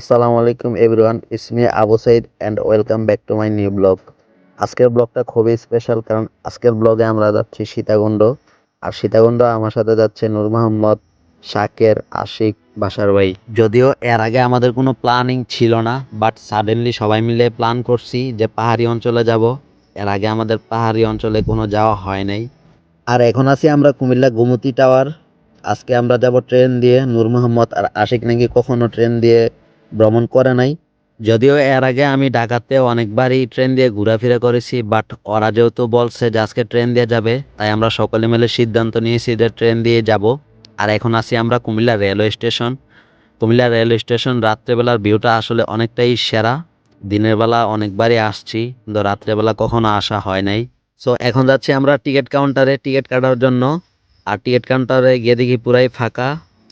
আসসালামু আলাইকুম everyone, it's me Abu Saeed and welcome back to my new blog. আজকের ব্লগটা খুবই স্পেশাল, কারণ আজকের ব্লগে আমরা যাচ্ছি সীতাকুণ্ড। আর সীতাকুণ্ড আমার সাথে যাচ্ছে নূর মোহাম্মদ, শাকের, আশিক, বাসার ভাই। যদিও এর আগে আমাদের কোনো প্ল্যানিং ছিল না, বাট সাডেনলি সবাই মিলে প্ল্যান করছি যে পাহাড়ি অঞ্চলে যাব। এর আগে আমাদের পাহাড়ি অঞ্চলে কোনো যাওয়া হয় নাই। আর এখন আছি আমরা কুমিল্লা গোমতী টাওয়ার। আজকে আমরা যাব ট্রেন দিয়ে। নূর মোহাম্মদ আর আশিক নাকি কখনো ট্রেন দিয়ে ভ্রমণ করে নাই। যদিও এর আগে আমি ঢাকাতে অনেকবারই ট্রেন দিয়ে ঘোরাফেরা করেছি, বাট ওরা যেহেতু বলছে যে আজকে ট্রেন দিয়ে যাবে, তাই আমরা সকলে মিলে সিদ্ধান্ত নিয়েছি যে ট্রেন দিয়ে যাব। আর এখন আছি আমরা Comilla railway station. Comilla railway station রাত্রেবেলার ভিউটা আসলে অনেকটাই সেরা। দিনের বেলা অনেকবারই আসছি, কিন্তু রাত্রেবেলা কখনো আসা হয় নাই। সো এখন যাচ্ছি আমরা টিকিট কাউন্টারে টিকিট কাটার জন্য। আর টিকিট কাউন্টারে গিয়ে দেখি পুরাই ফাঁকা।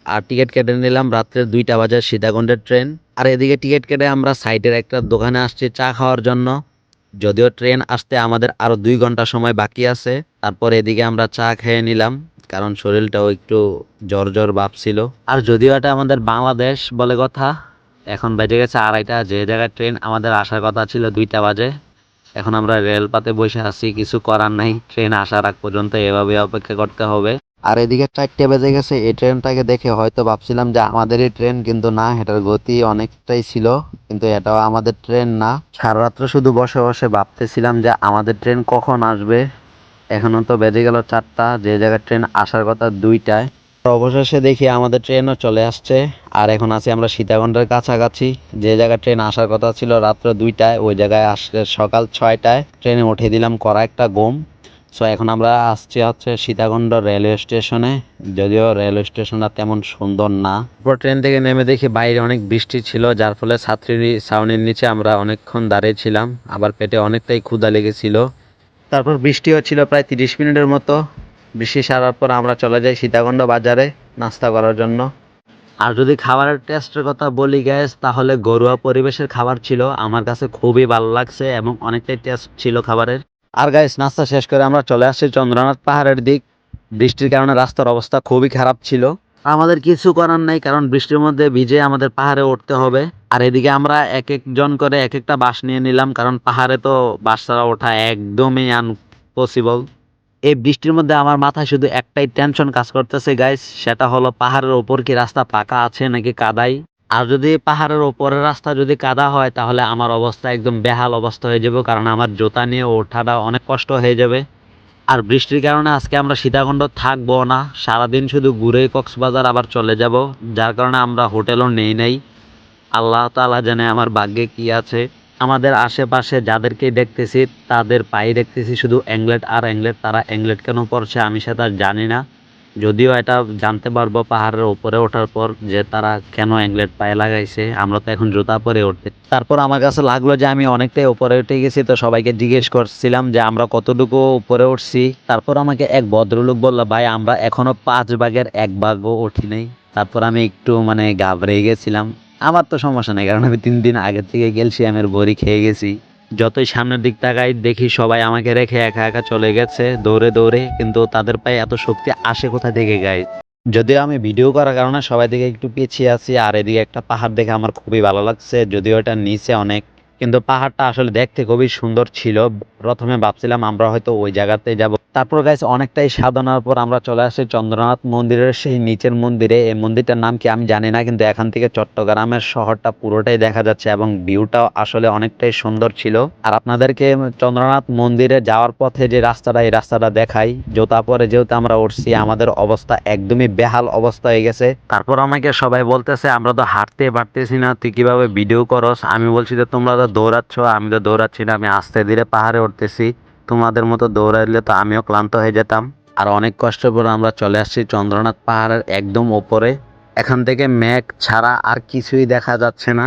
আর টিকিট কেটে নিলাম রাত্রের 2টা বাজে সীতাকুণ্ডের ট্রেন। আর এদিকে টিকিট কেটে আমরা সাইডের একটা দোকানে আসছি চা খাওয়ার জন্য। যদিও ট্রেন আসতে আমাদের আরও 2 ঘন্টা সময় বাকি আছে। তারপর এদিকে আমরা চা খেয়ে নিলাম, কারণ শরীরটাও একটু জ্বর জ্বর ভাব ছিল। আর যদিও এটা আমাদের বাংলাদেশ বলে কথা, এখন বেজে গেছে 2:30। যে জায়গায় ট্রেন আমাদের আসার কথা ছিল 2টা বাজে, এখন আমরা রেলপাতে বসে আছি। কিছু করার নাই, ট্রেন আসার আগ পর্যন্ত এভাবে অপেক্ষা করতে হবে। আর এদিকে 4টে বেজে গেছে। এই ট্রেনটাকে দেখে হয়তো ভাবছিলাম যে আমাদেরই ট্রেন, কিন্তু না, এটার গতি অনেকটাই ছিল, কিন্তু এটাও আমাদের ট্রেন না। সারা রাত্র শুধু বসে বসে ভাবতেছিলাম যে আমাদের ট্রেন কখন আসবে। এখনো তো বেজে গেল 4টা, যে জায়গায় ট্রেন আসার কথা 2টায়। অবশেষে দেখি আমাদের ট্রেনও চলে আসছে। আর এখন আছি আমরা সীতাকুণ্ডের কাছাকাছি। যে জায়গায় ট্রেন আসার কথা ছিল রাত্র 2টায়, ওই জায়গায় আসছে সকাল 6টায়। ট্রেনে উঠে দিলাম করা একটা ঘুম। সো এখন আমরা আসছি হচ্ছে সীতাকুণ্ড রেলওয়ে স্টেশনে। যদিও রেলওয়ে স্টেশনটা তেমন সুন্দর না। তারপর ট্রেন থেকে নেমে দেখি বাইরে অনেক বৃষ্টি ছিল, যার ফলে ছাত্রী ছাউনির নিচে আমরা অনেকক্ষণ দাঁড়িয়ে ছিলাম। আবার পেটে অনেকটাই ক্ষুধা লেগেছিল। তারপর বৃষ্টি হচ্ছিল প্রায় 30 মিনিটের মতো। বৃষ্টি সারার পর আমরা চলে যাই সীতাকুণ্ড বাজারে নাস্তা করার জন্য। আর যদি খাবারের টেস্টের কথা বলি গ্যাস, তাহলে ঘরোয়া পরিবেশের খাবার ছিল, আমার কাছে খুবই ভালো লাগছে এবং অনেকটাই টেস্ট ছিল খাবারের। আর গাইস, নাস্তা শেষ করে আমরা চলে আসছি চন্দ্রনাথ পাহাড়ের দিক। বৃষ্টির কারণে রাস্তার অবস্থা খুবই খারাপ ছিল। আমাদের কিছু করার নাই, কারণ বৃষ্টির মধ্যে ভিজে আমাদের পাহাড়ে উঠতে হবে। আর এদিকে আমরা এক একজন করে এক একটা বাস নিয়ে নিলাম, কারণ পাহাড়ে তো বাস ছাড়া ওঠা একদমই আনপসিবল। এই বৃষ্টির মধ্যে আমার মাথায় শুধু একটাই টেনশন কাজ করতেছে গাইস, সেটা হলো পাহাড়ের ওপর কি রাস্তা পাকা আছে নাকি কাদাই। আর যদি পাহাড়ের ওপরের রাস্তা যদি কাদা হয়, তাহলে আমার অবস্থা একদম বেহাল অবস্থা হয়ে যাবে, কারণ আমার জুতা নিয়ে ওঠাটা অনেক কষ্ট হয়ে যাবে। আর বৃষ্টির কারণে আজকে আমরা সীতাকুণ্ড থাকবো না, সারাদিন শুধু ঘুরে কক্সবাজার আবার চলে যাব। যার কারণে আমরা হোটেলও নেই নাই। আল্লাহ তাআলা জানে আমার ভাগ্যে কি আছে। আমাদের আশেপাশে যাদেরকে দেখতেছি, তাদের পায়ে দেখতেছি শুধু অ্যাংলেট আর অ্যাংলেট। তারা অ্যাংলেট কেন পরছে আমি সেটা জানি না। যদিও এটা জানতে পারবো পাহাড়ের উপরে ওঠার পর, যে তারা কেন অ্যাংলেট পায়ে লাগাইছে। আমরা তো এখন জুতা পরে উঠতে। তারপর আমার কাছে লাগলো যে আমি অনেকটাই উপরে উঠে গেছি, তো সবাইকে জিজ্ঞেস করছিলাম যে আমরা কতটুকু উপরে উঠছি। তারপর আমাকে এক ভদ্রলোক বলল, ভাই আমরা এখনো 5 ভাগের 1 ভাগও উঠি নাই। তারপর আমি একটু ঘাবড়ে গেছিলাম। আমার তো সমস্যা নেই, কারণ আমি 3 দিন আগে থেকে ক্যালসিয়ামের বড়ি খেয়ে গেছি। যতই সামনের দিক তাকাই দেখি সবাই আমাকে রেখে একা একা চলে গেছে দৌড়ে দৌড়ে, কিন্তু তাদের পায়ে এত শক্তি আসে কোথা থেকে গাইস। যদিও আমি ভিডিও করার কারণে সবাই দিকে একটু পিছিয়ে আছি। আর এদিকে একটা পাহাড় দেখে আমার খুবই ভালো লাগছে, যদিও এটা নিচে অনেক, কিন্তু পাহাড়টা আসলে দেখতে খুবই সুন্দর ছিল। প্রথমে ভাবছিলাম আমরা হয়তো ওই জায়গাতে যাব। তারপর গাইস অনেকটাই সাধনার পর আমরা চলে আসি চন্দ্রনাথ মন্দিরের সেই নিচের মন্দিরে। এই মন্দিরটার নাম কি আমি জানি না, কিন্তু এখান থেকে চট্টগ্রামের শহরটা পুরোটাই দেখা যাচ্ছে এবং ভিউটাও আসলে অনেকটাই সুন্দর ছিল। আর আপনাদেরকে চন্দ্রনাথ মন্দিরে যাওয়ার পথে যে রাস্তাটা, এই রাস্তাটা দেখাই। জুতা পরে যেহেতু আমরা উঠছি, আমাদের অবস্থা একদমই বেহাল অবস্থা হয়ে গেছে। তারপর আমাকে সবাই বলতেছে আমরা তো হাঁটতে পারতেছি না, তুই কিভাবে ভিডিও করস। আমি বলছি যে তোমরা তো দৌড়াচ্ছ, আমি তো দৌড়াচ্ছি না, আমি আস্তে ধীরে পাহাড়ে উঠতেছি। তোমাদের মতো দৌড়াইলে তো আমিও ক্লান্ত হয়ে যেতাম। আর অনেক কষ্টের পর আমরা চলে আসছি চন্দ্রনাথ পাহাড়ের একদম ওপরে। এখান থেকে মেঘ ছাড়া আর কিছুই দেখা যাচ্ছে না।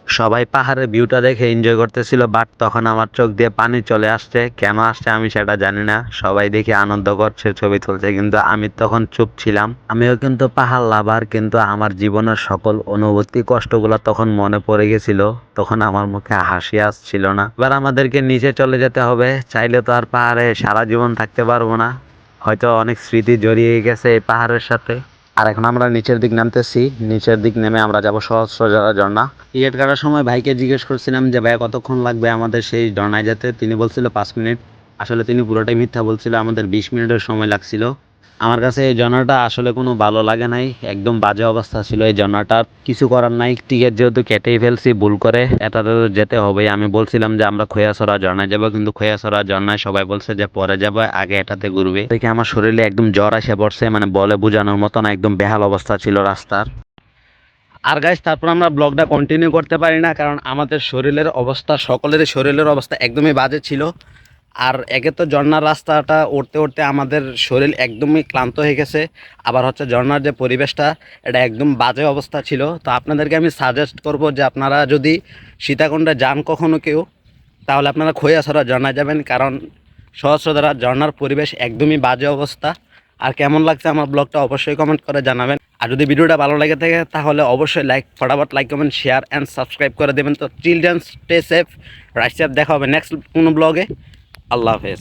সবাই পাহাড়ের ভিউটা দেখে এনজয় করতেছিল, বাট তখন আমার চোখ দিয়ে পানি চলে আসছে। কেন আসছে আমি সেটা জানি না। সবাই দেখে আনন্দ করছে, ছবি তুলছে, কিন্তু আমি তখন চুপ ছিলাম। আমিও কিন্তু পাহাড় লাভার, কিন্তু আমার জীবনের সকল অনুভূতি কষ্টগুলো তখন মনে পড়ে গেছিল। তখন আমার মুখে হাসি আসছিল না। এবার আমাদেরকে নিচে চলে যেতে হবে, চাইলে তো আর পাহাড়ে সারা জীবন থাকতে পারবো না। হয়তো অনেক স্মৃতি জড়িয়ে গেছে এই পাহাড়ের সাথে। আর এখন আমরা নিচের দিক নামতেছি, নিচের দিক নেমে আমরা যাব সহস্রধারা ঝর্ণা। টিকিট কাটার সময় ভাইকে জিজ্ঞেস করছিলাম যে ভাইয়া কতক্ষণ লাগবে আমাদের সেই ঝর্ণায় যেতে, তিনি বলছিল 5 মিনিট। আসলে তিনি পুরোটাই মিথ্যা বলছিল, আমাদের 20 মিনিটের সময় লাগছিল। আমার কাছে এই ঝর্ণাটা আসলে কোনো ভালো লাগে নাই, একদম বাজে অবস্থা ছিল এই ঝর্ণাটার। কিছু করার নাই, টিকিট যেহেতু কেটেই ফেলছি ভুল করে, এটাতে তো যেতে হবেই। আমি বলছিলাম যে আমরা খৈয়াছড়া ঝর্ণায় যাবো, কিন্তু খৈয়াছড়া ঝর্ণায় সবাই বলছে যে পরে যাবো, আগে এটাতে ঘুরবে। দেখে আমার শরীরে একদম জ্বর এসে পড়ছে, মানে বলে বোঝানোর মতো না, একদম বেহাল অবস্থা ছিল রাস্তার। আর গাইস তারপর আমরা ব্লগটা কন্টিনিউ করতে পারি না, কারণ আমাদের শরীরের অবস্থা, সকলের শরীরের অবস্থা একদমই বাজে ছিল। আর একে তো ঝর্ণার রাস্তাটা উঠতে উঠতে আমাদের শরীর একদমই ক্লান্ত হয়ে গেছে, আবার হচ্ছে ঝর্ণার যে পরিবেশটা এটা একদম বাজে অবস্থা ছিল। তো আপনাদেরকে আমি সাজেস্ট করব যে আপনারা যদি সীতাকুণ্ডে যান কখনো কেউ, তাহলে আপনারা খৈয়াছড়া ঝর্ণায় যাবেন, কারণ সহস্রধারা ঝর্ণার পরিবেশ একদমই বাজে অবস্থা। আর কেমন লাগছে আমার ব্লগটা অবশ্যই কমেন্ট করে জানাবেন। আর যদি ভিডিওটা ভালো লাগে থাকে তাহলে অবশ্যই ফটাফট like comment share and subscribe করে দেবেন। তো children stay safe, right safe, দেখা হবে নেক্সট কোনো ব্লগে। আল্লাহ হাফেজ।